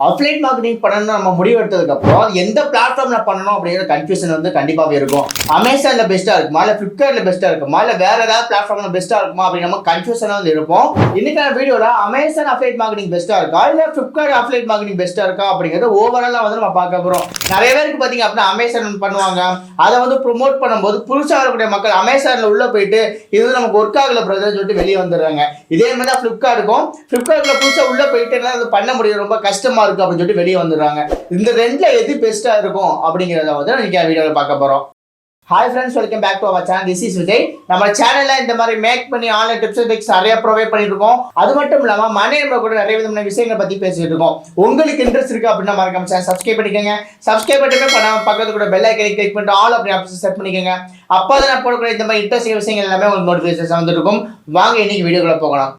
Affiliate marketing பண்ணணும்னு நம்ம முடிவு எடுத்ததுக்கு அப்புறம் எந்த பிளாட்ஃபார்ம்ல பண்ணணும் அப்படிங்கிற கன்ஃபியூஷன் வந்து கண்டிப்பாவே இருக்கும். அமேசான்ல பெஸ்ட்டா இருக்குமா, இல்ல பிளிப்கார்ட்ல பெஸ்ட்டா இருக்குமா, இல்ல வேற ஏதாவது பிளாட்ஃபார்ம்ல பெஸ்ட்டா இருக்குமா அப்படின்னு நம்ம கன்ஃபியூஷனா வந்து இருப்போம். இன்னைக்கான வீடியோல அமேசான் அஃபிலியேட் மார்க்கெட்டிங் பெஸ்ட்டா இருக்கா, இல்ல பிளிப்கார்ட் அஃபிலியேட் மார்க்கெட்டிங் பெஸ்ட்டா இருக்கா அப்படிங்கறது ஓவராலா வந்து நம்ம பார்க்க போறோம். நிறைய பேருக்கு பாத்தீங்க அப்படின்னா அமேசான் பண்ணுவாங்க, அதை வந்து ப்ரொமோட் பண்ணும்போது புதுசா வரக்கூடிய மக்கள் அமேசான்ல உள்ள போயிட்டு இது வந்து நமக்கு ஒர்க் ஆகல பிரதர் சொல்லிட்டு வெளியே வந்துடுறாங்க. இதே மாதிரி தான் பிளிப்கார்ட்ல புதுசா உள்ள போயிட்டு அது பண்ண முடியும், ரொம்ப கஷ்டமா இருக்கு அப்படின்னு சொல்லிட்டு வெளியே வந்துடுறாங்க. இந்த ரெண்டுல எது பெஸ்டா இருக்கும் அப்படிங்கறத வந்து இன்னைக்கு வீடியோல பார்க்க போறோம். Hi friends, welcome back to our channel. This is Vijay. நம்ம சேனல்ல இந்த மாதிரி மேக் பண்ணி ஆன்லைன் டிப்ஸ் அண்ட் ட்ரிக்ஸ் நிறைய ப்ரொவைட் பண்ணிட்டு இருக்கோம். அது மட்டும் இல்லாம மணி நம்ம கூட நிறைய விதமான விஷயங்களை பத்தி பேசிட்டு இருக்கோம். உங்களுக்கு இன்ட்ரெஸ்ட் இருக்கு அப்படின்னா மறக்காம சேனல் சப்ஸ்கிரைப் பண்ணிக்கோங்க. சப்ஸ்கிரைப் பண்ணிட்டு பண்ணாம பக்கத்துல கூட பெல் ஐக்கனை கிளிக் பண்ணிட்டு ஆல் அப்படி ஆப்ஷன் செட் பண்ணிக்கோங்க. அப்பதான் நான் போடக்கூடிய இந்த மாதிரி இன்ட்ரெஸ்டிங் விஷயங்கள் எல்லாமே உங்களுக்கு நோட்டிஃபிகேஷன் வந்துருக்கும். வாங்க இன்னைக்கு வீடியோக்குள்ள போகலாம்.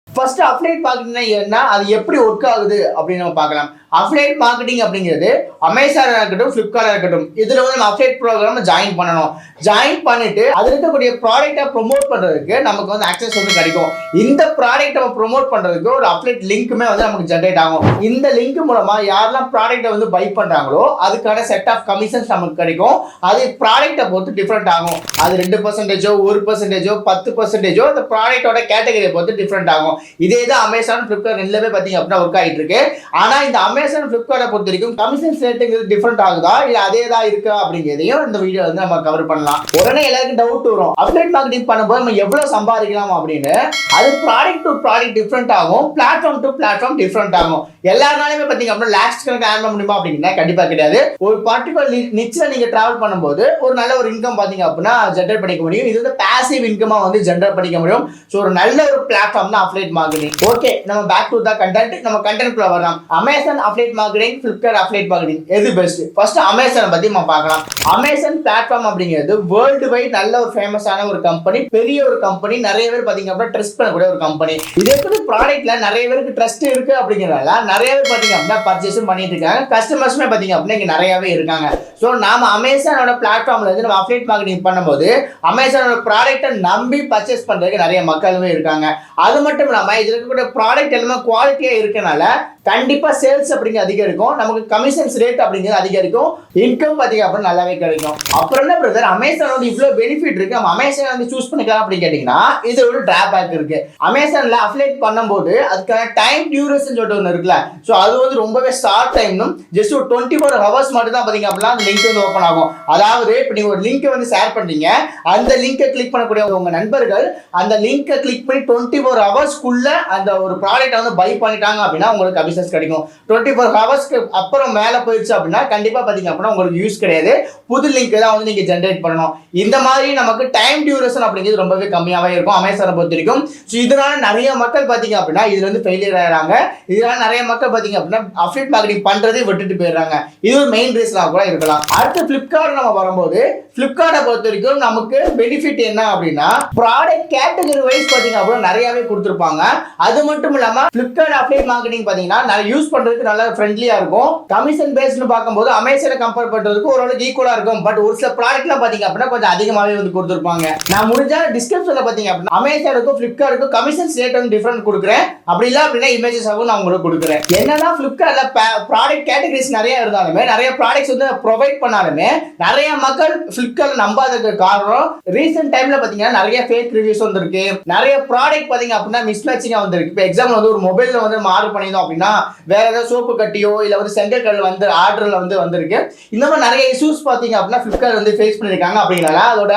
ஃபர்ஸ்ட் அஃபிலியேட் மார்க்கெட்டிங் என்ன, அது எப்படி ஒர்க் ஆகுது அப்படின்னு நம்ம பார்க்கலாம். அஃபிலியேட் மார்க்கெட்டிங் அப்படிங்கிறது அமேசானா இருக்கட்டும், பிளிப்கார்ட்டா இருக்கட்டும், இதுல வந்து நம்ம அஃபிலியேட் ப்ரோக்ராம் ஜாயின் பண்ணணும். ஜாயின் பண்ணிட்டு அது இருக்கக்கூடிய ப்ராடக்ட்டை ப்ரொமோட் பண்றதுக்கு நமக்கு வந்து ஆக்சஸ் வந்து கிடைக்கும். இந்த ப்ராடக்ட் நம்ம ப்ரொமோட் பண்றதுக்கு ஒரு அஃபிலியேட் லிங்க்குமே வந்து நமக்கு ஜென்ரேட் ஆகும். இந்த லிங்க் மூலமா யாரெல்லாம் ப்ராடக்ட்டை வந்து பை பண்றாங்களோ அதுக்கான செட் ஆஃப் கமிஷன்ஸ் நமக்கு கிடைக்கும். அது ப்ராடக்ட்டை பொறுத்து டிஃப்ரெண்ட் ஆகும். அது 2%, 1%, 10% அந்த ப்ராடக்ட்டோட கேட்டகரியை பொறுத்து டிஃப்ரெண்ட் ஆகும். இதே தான் அமேசான், பிளிப்கார்ட் ரெண்டுலவே பாத்தீங்க அப்படின்னா ஒர்க் ஆகிட்டு இருக்கு. ஆனா இந்த அமேசான், பிளிப்கார்ட்டை பொறுத்த வரைக்கும் கமிஷன் ரேட்டுங்கிறது டிஃபரெண்ட் ஆகுதா இல்ல அதே தான் இருக்கா அப்படிங்கிறதையும் இந்த வீடியோ வந்து நம்ம கவர் பண்ணலாம். உடனே எல்லாருக்கும் டவுட் வரும், அஃபிலியேட் மார்க்கெட்டிங் பண்ணும்போது நம்ம எவ்வளவு சம்பாதிக்கலாம் அப்படின்னு. அது ப்ராடக்ட் டு ப்ராடக்ட் டிஃபரெண்ட் ஆகும், பிளாட்ஃபார்ம் டு பிளாட்ஃபார்ம் டிஃபரெண்ட் ஆகும். எல்லாருனாலுமே பாத்தீங்க அப்படின்னா லேக்ஸ் கணக்கு ஏர்ன் பண்ண முடியுமா அப்படின்னா கண்டிப்பா கிடையாது. ஒரு பர்டிகுலர் நிச்ல நீங்க டிராவல் பண்ணும்போது ஒரு நல்ல ஒரு இன்கம் பாத்தீங்க அப்படின்னா ஜெனரேட் பண்ணிக்க முடியும். இது வந்து பாசிவ் இன்கமா வந்து ஜெனரேட் பண்ணிக்க முடியும். ஸோ ஒரு நல்ல ஒரு பிளாட்ஃபார்ம் தான் அஃபிலியேட் மார்க்கெட்டிங். ஓகே, நம்ம பேக் டு த கண்டென்ட். நம்ம கண்டென்ட்குள்ள வரலாம். Amazon affiliate marketing, Flipkart affiliate marketing எது பெஸ்ட்? ஃபர்ஸ்ட் அமேசான் பத்தி நம்ம பார்க்கலாம். அமேசான் பிளாட்ஃபார்ம் அப்படிங்கிறது வேர்ல்டு வைட் நல்ல ஒரு ஃபேமஸான ஒரு கம்பெனி, பெரிய ஒரு கம்பெனி, நிறைய பேர் பாத்தீங்க அப்படின்னா ட்ரஸ்ட் பண்ணக்கூடிய ஒரு கம்பெனி. இதே கூட ப்ராடக்ட்ல நிறைய பேருக்கு ட்ரஸ்ட் இருக்கு அப்படிங்கிறதால நிறைய பேர் பாத்தீங்க அப்படின்னா பர்ச்சேஸும் பண்ணிட்டு இருக்காங்க. கஸ்டமர்ஸுமே பாத்தீங்க அப்படின்னா இங்க நிறையவே இருக்காங்க. ஸோ நாம அமேசானோட பிளாட்ஃபார்ம்ல இருந்து நம்ம அஃபிலியேட் மார்க்கெட்டிங் பண்ணும்போது அமேசானோட ப்ராடக்ட்டை நம்பி பர்ச்சேஸ் பண்றதுக்கு நிறைய மக்களுமே இருக்காங்க. அது மட்டும் இல்லாம இதுல இருக்கக்கூடிய ப்ராடக்ட் எல்லாமே குவாலிட்டியா இருக்கனால கண்டிப்பா சேல்ஸ் அப்படிங்கிறது அதிகரிக்கும், நமக்கு கமிஷன்ஸ் ரேட் அப்படிங்கிறது அதிகரிக்கும், இன்கம் பாத்தீங்க அப்படின்னா நல்லாவே கிடைக்கும். அப்புறம் என்ன பிரதர், அமேசான் வந்து இவ்வளவு பெனிஃபிட் இருக்கு, நம்ம அமேசான் வந்து சூஸ் பண்ணிக்கலாம் அப்படின்னு கேட்டீங்கன்னா இது ஒரு டிராபேக் இருக்கு. அமேசான்ல அஃபிலியேட் பண்ணும்போது அதுக்கான டைம் டியூரேஷன் சொல்லிட்டு ஒன்று இருக்குல்ல, ஸோ அது வந்து ரொம்பவே ஷார்ட் டைம்னும் ஜஸ்ட் ஒரு 24 ஹவர்ஸ் மட்டும் தான் பாத்தீங்க அப்படின்னா அந்த லிங்க் வந்து ஓப்பன் ஆகும். அதாவது இப்போ நீங்க ஒரு லிங்க் வந்து ஷேர் பண்றீங்க, அந்த லிங்கை கிளிக் பண்ணக்கூடிய உங்க நண்பர்கள் அந்த லிங்கை கிளிக் பண்ணி 24 ஹவர்ஸ்க்குள்ள அந்த ஒரு ப்ராடக்ட் வந்து பை பண்ணிட்டாங்க அப்படின்னா உங்களுக்கு கமிஷன்ஸ் கிடைக்கும். 24 ஹவர்ஸ்க்கு அப்புறம் மேல போயிடுச்சு அப்படின்னா கண்டிப்பா பாத்தீங்க அப்படின்னா உங்களுக்கு யூஸ் கிடையாது. புது லிங்க் தான் வந்து நீங்க ஜெனரேட் பண்ணணும். இந்த மாதிரி நமக்கு டைம் டியூரேஷன் அப்படிங்கிறது ரொம்பவே கம்மியாவே இருக்கும் அமேசானை பொறுத்த வரைக்கும். ஸோ இதனால நிறைய மக்கள் பாத்தீங்க அப்படின்னா இதுல வந்து ஃபெயிலியர் ஆகிறாங்க. இதனால நிறைய மக்கள் பாத்தீங்க அப்படின்னா அஃபிலியேட் மார்க்கெட்டிங் பண்றதை விட்டுட்டு போயிடுறாங்க. இது ஒரு மெயின் ரீசனா கூட இருக்கலாம். அடுத்து பிளிப்கார்ட் நம்ம வரும்போது பிளிப்கார்ட்டை பொறுத்த வரைக்கும் நமக்கு பெனிஃபிட் என்ன அப்படின்னா ப்ராடக்ட் கேட்டகரி வைஸ் பாத்தீங்க அப்படின்னா நிறையவே கொடுத்துருப்பாங்க. அது மட்டும் இல்லாம பிளிப்கார்ட் அஃபிலியேட் மார்க்கெட்டிங் பாத்தீங்கன்னா யூஸ் பண்றதுக்கு நல்லா ஃப்ரெண்ட்லியா இருக்கும். கமிஷன் பேஸ்டு பார்க்கும்போது அமேசானை கம்பேர் பண்றதுக்கு ஓரளவுக்கு ஈக்குவலா இருக்கும். பட் ஒரு சில ப்ராடக்ட்லாம் பாத்தீங்க அப்படின்னா கொஞ்சம் அதிகமாவே வந்து கொடுத்துருப்பாங்க. நான் முடிஞ்சா டிஸ்கிரிப்ஷன்ல பாத்தீங்க அப்படின்னா அமேசானுக்கும் பிளிப்கார்ட்டுக்கும் கமிஷன்ஸ் ரேட் வந்து டிஃபரெண்ட் கொடுக்குறேன். அப்படி இல்ல அப்படின்னா இமேஜஸ் ஆகும் நான் உங்களுக்கு கொடுக்குறேன். என்னன்னா பிளிப்கார்ட்ல ப்ராடக்ட் கேட்டகரிஸ் நிறைய இருந்தாலுமே நிறைய ப்ராடக்ட்ஸ் வந்து ப்ரொவைட் பண்ணாலுமே நிறைய மக்கள் பிளிப்கார்ட் நம்பாததுக்கு காரணம் ரீசென்ட் டைம்ல பாத்தீங்கன்னா நிறைய ஃபேக் ரிவ்யூஸ் வந்திருக்கு. நிறைய ப்ராடக்ட் பாத்தீங்க அப்படின்னா மிஸ்மேட்சிங்கா வந்திருக்கு. இப்போ எக்ஸாம்பிள் வந்து ஒரு மொபைல்ல வந்து நம்ம ஆர்டர் பண்ணியிருந்தோம் அப்படின்னா வேற ஏதாவது சோப்பு கட்டியோ இல்ல வந்து செங்கல் கல் வந்து ஆர்டர்ல வந்து வந்திருக்கு. இந்த மாதிரி நிறைய இஷ்யூஸ் பாத்தீங்க அப்படின்னா பிளிப்கார்ட் வந்து ஃபேஸ் பண்ணிருக்காங்க. அப்படிங்கிறனால அதோட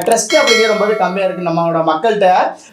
ட்ரஸ்ட் அப்படிங்கிறது ரொம்பவே கம்மியா இருக்கு நம்மளோட மக்கள்கிட்ட.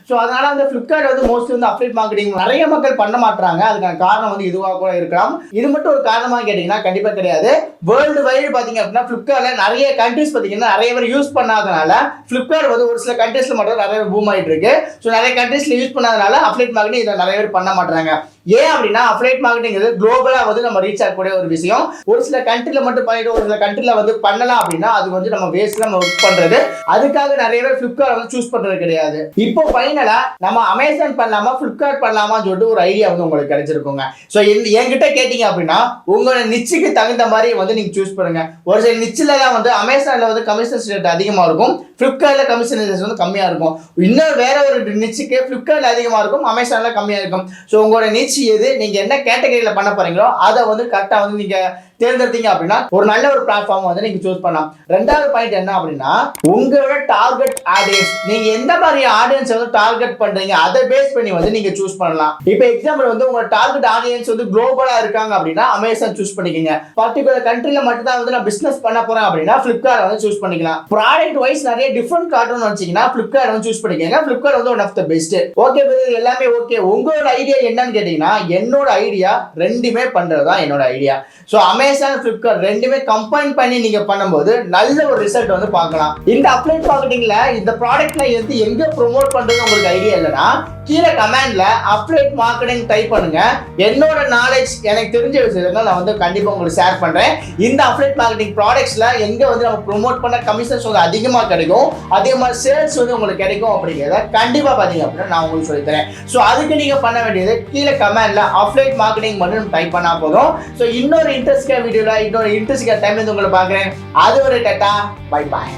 ஸோ அதனால அந்த பிளிப்கார்ட் வந்து மோஸ்ட்லி வந்து அஃபிலியேட் மார்க்கெட்டிங் நிறைய மக்கள் பண்ண மாட்டாங்க. அதுக்கான காரணம் வந்து இதுவாக கூட இருக்கலாம். இது மட்டும் ஒரு காரணமா கேட்டீங்கன்னா கண்டிப்பா கிடையாது. வேர்ல்டு வைடு பாத்தீங்க அப்படின்னா பிளிப்கார்ட்ல நிறைய கண்ட்ரிஸ் பாத்தீங்கன்னா நிறைய பேர் யூஸ் பண்ணாதனால பிளிப்கார்ட் வந்து ஒரு சில கண்ட்ரிஸ்ல மட்டும் நிறைய பூம் ஆயிட்டு இருக்கு. ஸோ நிறைய கண்ட்ரிஸ்ல யூஸ் பண்ணாதனால அஃபிலியேட் மார்க்கெட்டிங் இதை நிறைய பேர் பண்ண மாட்டாங்க. ஏன் அப்படின்னா அஃபிலியேட் மார்க்கெட்டிங் குளோபலா வந்து நம்ம ரீச் ஆகக்கூடிய ஒரு விஷயம். ஒரு சில கண்ட்ரில மட்டும் பண்ணிட்டு ஒரு சில கண்ட்ரில வந்து பண்ணலாம் அப்படின்னா அது வந்து நம்ம வேஸ்ட்ல நம்ம ஒர்க் பண்றது. அதுக்காக நிறைய பேர் பிளிப்கார்ட் வந்து சூஸ் பண்றது கிடையாது. இப்போ ஃபைனலா நம்ம அமேசான் பண்ணலாமா பிளிப்கார்ட் பண்ணலாமான்னு சொல்லிட்டு ஒரு ஐடியா வந்து உங்களுக்கு கிடைச்சிருக்குங்க. ஸோ என்கிட்ட கேட்டீங்க அப்படின்னா உங்களோட நிச்சுக்கு தகுந்த மாதிரி வந்து நீங்க சூஸ் பண்ணுங்க. ஒரு சில நிச்சில தான் வந்து அமேசான்ல வந்து கமிஷன் ரேட் அதிகமா இருக்கும், பிளிப்கார்ட்ல கமிஷன் ரேட் வந்து கம்மியா இருக்கும். இன்னும் வேற ஒரு நிச்சுக்கு பிளிப்கார்ட்ல அதிகமா இருக்கும், அமேசான்ல கம்மியா இருக்கும். ஸோ உங்களோட நிச் நிச்சு எது, நீங்க என்ன கேட்டகரியில பண்ண போறீங்களோ அதை வந்து கரெக்டா வந்து நீங்க தேர்ந்தெடுத்தீங்க அப்படின்னா ஒரு நல்ல ஒரு பிளாட்ஃபார்ம் வந்து நீங்க சூஸ் பண்ணலாம். ரெண்டாவது பாயிண்ட் என்ன அப்படின்னா உங்களோட டார்கெட் ஆடியன்ஸ், நீங்க எந்த மாதிரி ஆடியன்ஸ் வந்து டார்கெட் பண்றீங்க அதை பேஸ் பண்ணி வந்து நீங்க சூஸ் பண்ணலாம். இப்போ எக்ஸாம்பிள் வந்து உங்க டார்கெட் ஆடியன்ஸ் வந்து குளோபலா இருக்காங்க அப்படின்னா அமேசான் சூஸ் பண்ணிக்கங்க. பர்டிகுலர் கண்ட்ரில மட்டும் தான் வந்து நான் பிசினஸ் பண்ண போறேன் அப்படின்னா Flipkart வந்து சூஸ் பண்ணிக்கலாம். ப்ராடக்ட் வைஸ் நிறைய டிஃபரெண்ட் காட்டணும்னு வச்சீங்கன்னா Flipkart வந்து சூஸ் பண்ணிக்கங்க. Flipkart வந்து one of the best. Okay எல்லாமே ஓகே. உங்களோட ஐடியா என்னன்னு கேட்டீங்கன்னா என்னோட ஐடியா ரெண்டுமே பண்றதுதான் என்னோட ஐடியா. ஸோ அமேசான் Flipkart ரெண்டுமே கம்பைன் பண்ணி நீங்க பண்ணும்போது நல்ல ஒரு ரிசல்ட் வந்து பார்க்கலாம். இந்த அப்ளைட் மார்க்கெட்டிங்ல இந்த ப்ராடக்ட்ல வந்து எங்க ப்ரோமோட் பண்றது உங்களுக்கு ஐடியா இல்லைன்னா கீழே கமெண்ட்ல அப்ளைட் மார்க்கெட்டிங் டைப் பண்ணுங்க. என்னோட நாலேஜ் எனக்கு தெரிஞ்ச விஷயங்கள் நான் வந்து கண்டிப்பா உங்களுக்கு ஷேர் பண்றேன். இந்த அப்ளைட் மார்க்கெட்டிங் ப்ராடக்ட்ஸ்ல எங்க வந்து நம்ம ப்ரோமோட் பண்ண கமிஷன்ஸ் வந்து அதிகமா கிடைக்கும், அதே மாதிரி சேல்ஸ் வந்து உங்களுக்கு கிடைக்கும் அப்படிங்கிறத கண்டிப்பா பாத்தீங்க அப்படின்னா நான் உங்களுக்கு சொல்லி தரேன். ஸோ அதுக்கு நீங்க பண்ண வேண்டியது கீழே கமெண்ட்ல அப்ளைட் மார்க்கெட்டிங் மட்டும் டைப் பண்ணா போதும். ஸோ இன்னொரு இன்ட்ரெஸ்டிங் வீடியோல இன்னொரு இன்ட்ரெஸ்டிங் டைம் வந்து உங்களை பார்க்குறேன். அது ஒரு டாடா, பை பாய்.